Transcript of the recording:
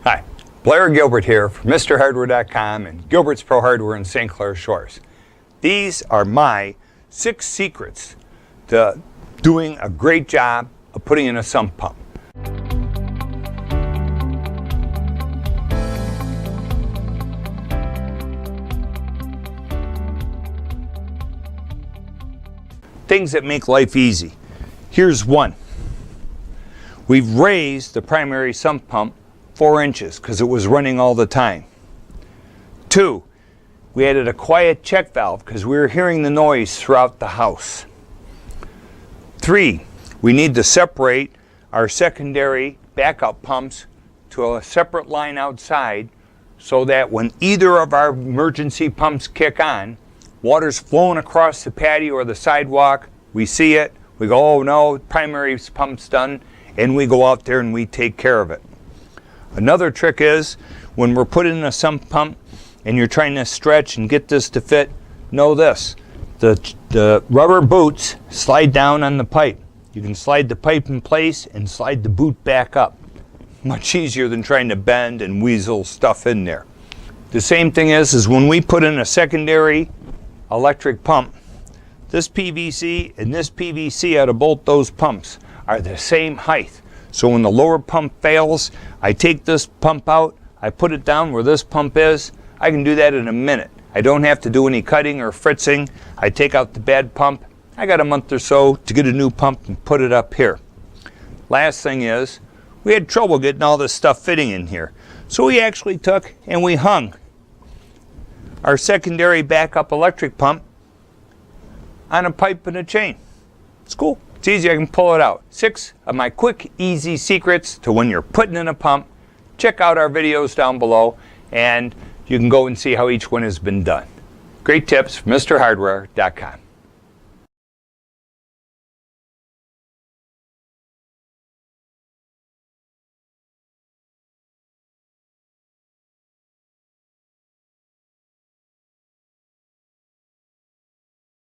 Hi, Blair Gilbert here from MrHardware.com and Gilbert's Pro Hardware in St. Clair Shores. These are my 6 secrets to doing a great job of putting in a sump pump. Things that make life easy. Here's one. We've raised the primary sump pump 4 inches because it was running all the time. 2, we added a quiet check valve because we were hearing the noise throughout the house. 3, we need to separate our secondary backup pumps to a separate line outside so that when either of our emergency pumps kick on, water's flowing across the patio or the sidewalk, we see it, we go, oh no, primary pump's done, and we go out there and we take care of it. Another trick is when we're putting in a sump pump and you're trying to stretch and get this to fit, know this, the rubber boots slide down on the pipe. You can slide the pipe in place and slide the boot back up. Much easier than trying to bend and weasel stuff in there. The same thing is when we put in a secondary electric pump, this PVC and this PVC out of both those pumps are the same height. So when the lower pump fails, I take this pump out, I put it down where this pump is. I can do that in a minute. I don't have to do any cutting or fritzing. I take out the bad pump. I got a month or so to get a new pump and put it up here. Last thing is, we had trouble getting all this stuff fitting in here. So we actually took and we hung our secondary backup electric pump on a pipe and a chain. It's cool. It's easy, I can pull it out. 6 of my quick, easy secrets to when you're putting in a pump. Check out our videos down below and you can go and see how each one has been done. Great tips from MrHardware.com.